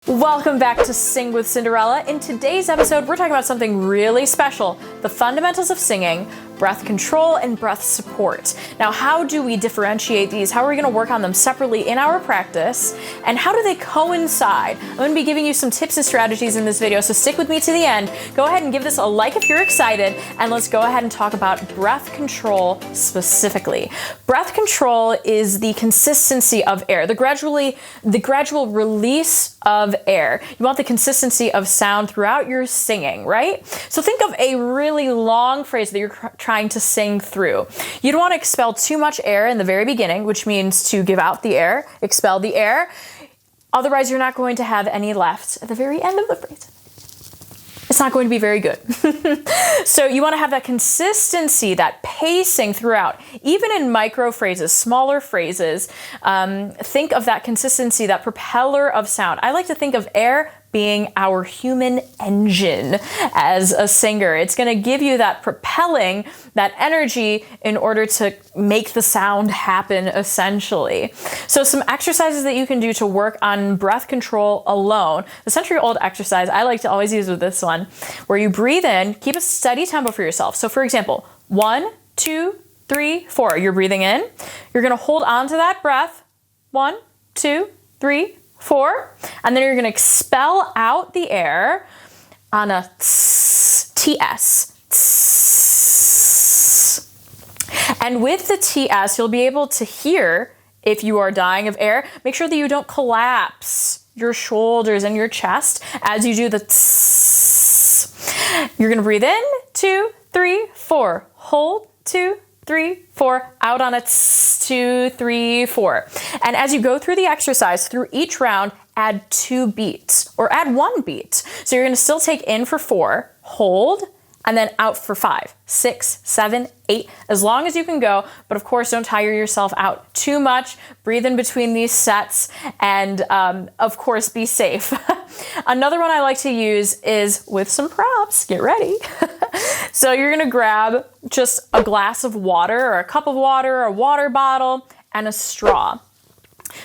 Welcome back to Sing with Cinderella. In today's episode, we're talking about something really special, the fundamentals of singing, breath control, and breath support. Now, how do we differentiate these? How are we going to work on them separately in our practice? And how do they coincide? I'm going to be giving you some tips and strategies in this video, so stick with me to the end. Go ahead and give this a like if you're excited, and let's go ahead and talk about breath control specifically. Breath control is the consistency of air, the gradual release of air. You want the consistency of sound throughout your singing, right? So think of a really long phrase that you're trying to sing through. You don't want to expel too much air in the very beginning, which means to give out the air, expel the air. Otherwise, you're not going to have any left at the very end of the phrase. It's not going to be very good. So you want to have that consistency, that pacing throughout. Even in micro phrases, smaller phrases, think of that consistency, that propeller of sound. I like to think of air being our human engine as a singer. It's going to give you that propelling, that energy in order to make the sound happen, essentially. So some exercises that you can do to work on breath control alone. The century-old exercise I like to always use with this one, where you breathe in, keep a steady tempo for yourself. So for example, 1, 2, 3, 4. You're breathing in. You're going to hold on to that breath. 1, 2, 3, 4, and then you're going to expel out the air on a TS. And with the TS, you'll be able to hear if you are dying of air. Make sure that you don't collapse your shoulders and your chest as you do the You're going to breathe in, 2, 3, 4. Hold, 2, 3, 4, out on a 2, 3, 4. And as you go through the exercise, through each round, add 2 beats or add 1 beat. So you're going to still take in for 4, hold, and then out for 5, 6, 7, 8, as long as you can go. But of course, don't tire yourself out too much. Breathe in between these sets and of course, be safe. Another one I like to use is with some props. Get ready. So you're going to grab just a glass of water or a cup of water or a water bottle and a straw.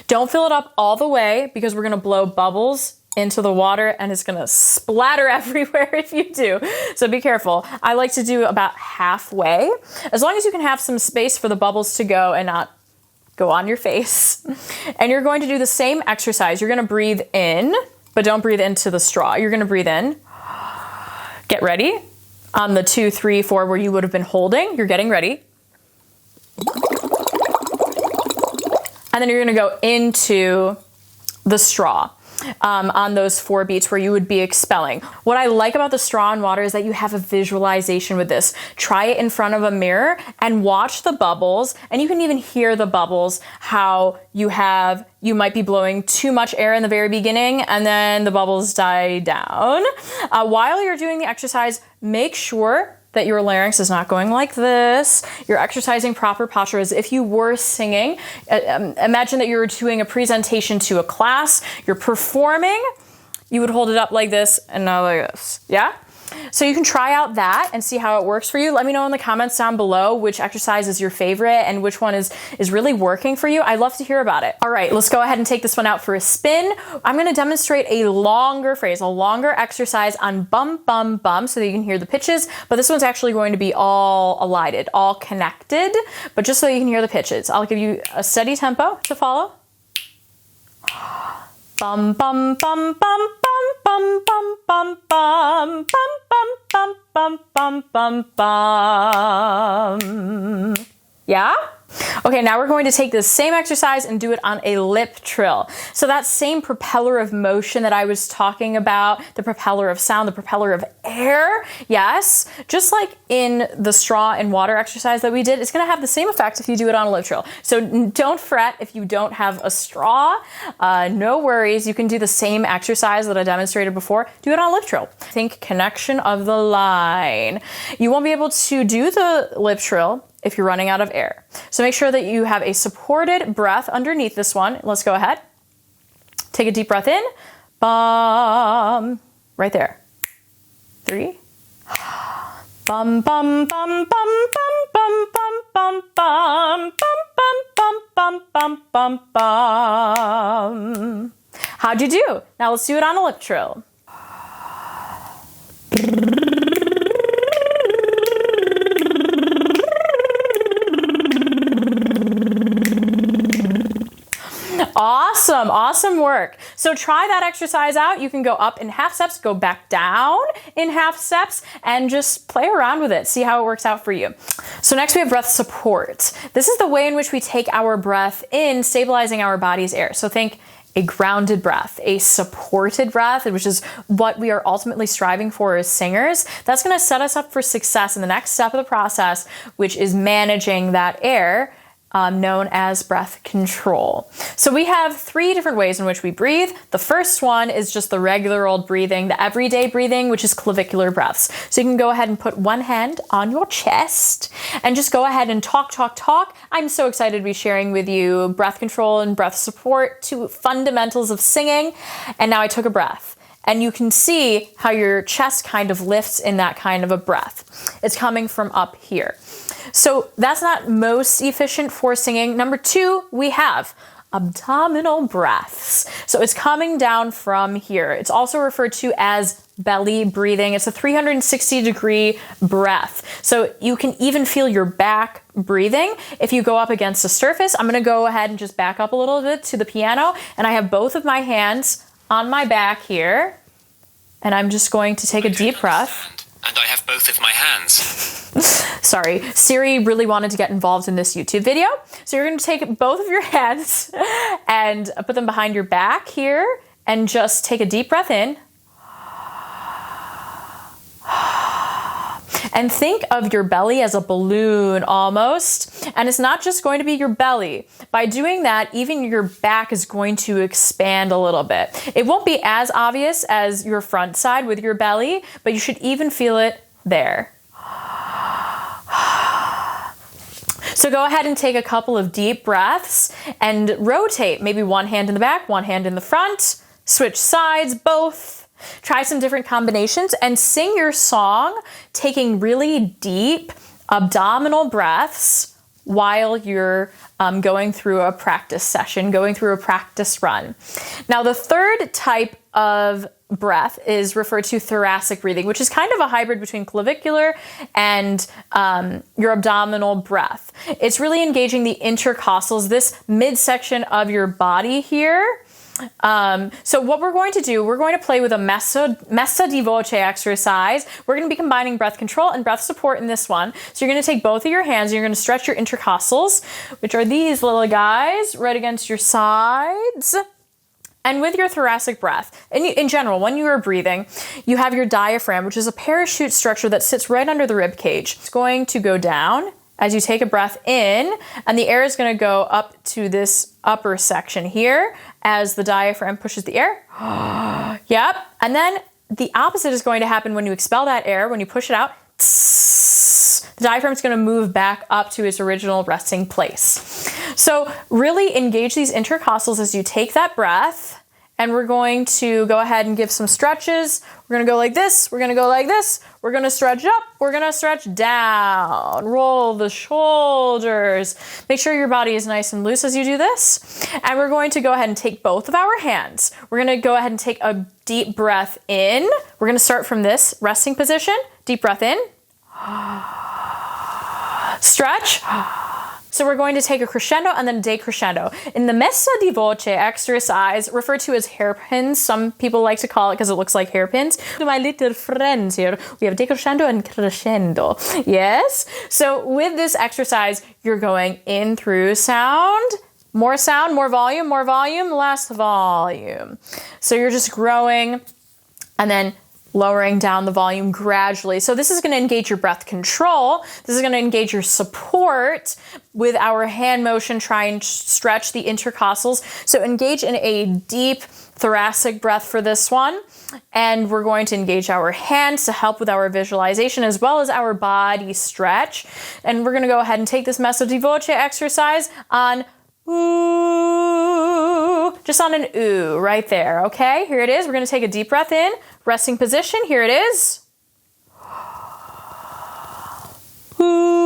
Don't fill it up all the way because we're going to blow bubbles into the water and it's going to splatter everywhere if you do. So be careful. I like to do about halfway, as long as you can have some space for the bubbles to go and not go on your face. And you're going to do the same exercise. You're going to breathe in, but don't breathe into the straw. You're going to breathe in. Get ready. On the 2, 3, 4 where you would have been holding, you're getting ready. And then you're going to go into the straw on those 4 beats where you would be expelling. What I like about the straw and water is that you have a visualization with this. Try it in front of a mirror and watch the bubbles, and you can even hear the bubbles, how you might be blowing too much air in the very beginning and then the bubbles die down. While you're doing the exercise, make sure that your larynx is not going like this. You're exercising proper posture as if you were singing. Imagine that you were doing a presentation to a class. You're performing. You would hold it up like this and not like this. Yeah? So you can try out that and see how it works for you. Let me know in the comments down below which exercise is your favorite and which one is really working for you. I'd love to hear about it. All right, let's go ahead and take this one out for a spin. I'm going to demonstrate a longer phrase, a longer exercise on bum, bum, bum so that you can hear the pitches. But this one's actually going to be all elided, all connected, but just so you can hear the pitches. I'll give you a steady tempo to follow. Bum, bum, bum, bum, bum, bum, bum, bum, bum, bum, bum, bum, bum, bum, bum. Yeah? Okay, now we're going to take this same exercise and do it on a lip trill. So that same propeller of motion that I was talking about, the propeller of sound, the propeller of air, yes, just like in the straw and water exercise that we did, it's gonna have the same effect if you do it on a lip trill. So don't fret if you don't have a straw, no worries, you can do the same exercise that I demonstrated before, do it on a lip trill. Think connection of the line. You won't be able to do the lip trill if you're running out of air. So make sure that you have a supported breath underneath this one. Let's go ahead. Take a deep breath in. Bum. Right there. 3. Bum, bum, bum, bum, bum, bum, bum, bum, bum, bum, bum, bum, bum, bum, bum. How'd you do? Now let's do it on a lip trill. Awesome, awesome work. So try that exercise out. You can go up in half steps, go back down in half steps, and just play around with it. See how it works out for you. So next we have breath support. This is the way in which we take our breath in, stabilizing our body's air. So think a grounded breath, a supported breath, which is what we are ultimately striving for as singers. That's going to set us up for success in the next step of the process, which is managing that air, known as breath control. So we have 3 different ways in which we breathe. The first one is just the regular old breathing, the everyday breathing, which is clavicular breaths. So you can go ahead and put one hand on your chest and just go ahead and talk. I'm so excited to be sharing with you breath control and breath support, 2 fundamentals of singing. And now I took a breath. And you can see how your chest kind of lifts in that kind of a breath. It's coming from up here. So that's not most efficient for singing. Number 2, we have abdominal breaths. So it's coming down from here. It's also referred to as belly breathing. It's a 360-degree breath. So you can even feel your back breathing if you go up against a surface. I'm going to go ahead and just back up a little bit to the piano. And I have both of my hands on my back here. And I'm just going to take a deep breath. And I have both of my hands. Sorry, Siri really wanted to get involved in this YouTube video. So you're going to take both of your hands and put them behind your back here and just take a deep breath in. And think of your belly as a balloon almost. And it's not just going to be your belly. By doing that, even your back is going to expand a little bit. It won't be as obvious as your front side with your belly, but you should even feel it there. So go ahead and take a couple of deep breaths and rotate. Maybe one hand in the back, one hand in the front. Switch sides, both. Try some different combinations and sing your song, taking really deep abdominal breaths while you're going through a practice session, going through a practice run. Now, the third type of breath is referred to thoracic breathing, which is kind of a hybrid between clavicular and your abdominal breath. It's really engaging the intercostals, this midsection of your body here. So what we're going to do, we're going to play with a messa di voce exercise. We're going to be combining breath control and breath support in this one. So you're going to take both of your hands and you're going to stretch your intercostals, which are these little guys right against your sides. And with your thoracic breath, in general, when you are breathing, you have your diaphragm, which is a parachute structure that sits right under the rib cage. It's going to go down as you take a breath in, and the air is going to go up to this upper section here as the diaphragm pushes the air. Yep. And then the opposite is going to happen when you expel that air, when you push it out. The diaphragm is going to move back up to its original resting place. So really engage these intercostals as you take that breath. And we're going to go ahead and give some stretches. We're going to go like this. We're going to go like this. We're going to stretch up. We're going to stretch down. Roll the shoulders. Make sure your body is nice and loose as you do this. And we're going to go ahead and take both of our hands. We're going to go ahead and take a deep breath in. We're going to start from this resting position. Deep breath in. Stretch. So we're going to take a crescendo and then a decrescendo. In the messa di voce exercise, referred to as hairpins, some people like to call it because it looks like hairpins. To my little friends here, we have decrescendo and crescendo. Yes? So with this exercise, you're going in through sound, more volume, less volume. So you're just growing and then lowering down the volume gradually. So this is going to engage your breath control. This is going to engage your support with our hand motion. Try and stretch the intercostals. So engage in a deep thoracic breath for this one. And we're going to engage our hands to help with our visualization as well as our body stretch. And we're going to go ahead and take this messa di voce exercise on ooh, just on an ooh right there. Okay, here it is. We're going to take a deep breath in, resting position. Here it is. Ooh.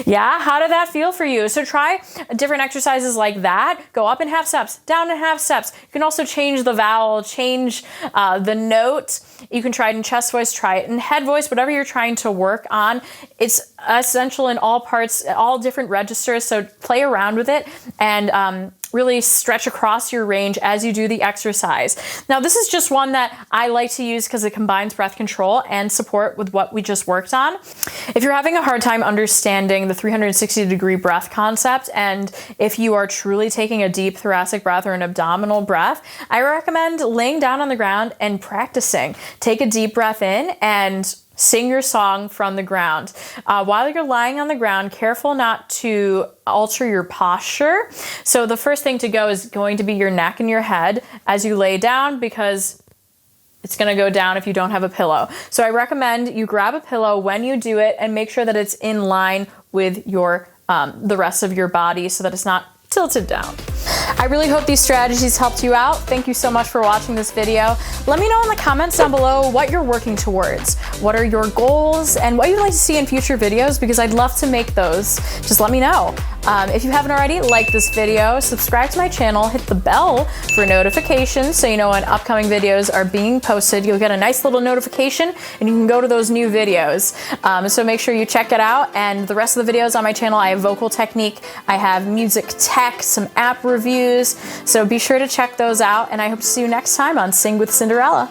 Yeah, how did that feel for you? So try different exercises like that. Go up in half steps, down in half steps. You can also change the vowel, change the note. You can try it in chest voice, try it in head voice, whatever you're trying to work on. It's essential in all parts, all different registers. So play around with it and really stretch across your range as you do the exercise. Now, this is just one that I like to use because it combines breath control and support with what we just worked on. If you're having a hard time understanding the 360-degree breath concept, and if you are truly taking a deep thoracic breath or an abdominal breath, I recommend laying down on the ground and practicing. Take a deep breath in and sing your song from the ground. While you're lying on the ground, careful not to alter your posture. So the first thing to go is going to be your neck and your head as you lay down, because it's going to go down if you don't have a pillow. So I recommend you grab a pillow when you do it and make sure that it's in line with your the rest of your body so that it's not tilted down. I really hope these strategies helped you out. Thank you so much for watching this video. Let me know in the comments down below what you're working towards. What are your goals and what you'd like to see in future videos, because I'd love to make those. Just let me know. If you haven't already, like this video, subscribe to my channel, hit the bell for notifications so you know when upcoming videos are being posted. You'll get a nice little notification and you can go to those new videos. So make sure you check it out. And the rest of the videos on my channel, I have vocal technique, I have music tech, some app reviews. So be sure to check those out, and I hope to see you next time on Sing with Cinderella.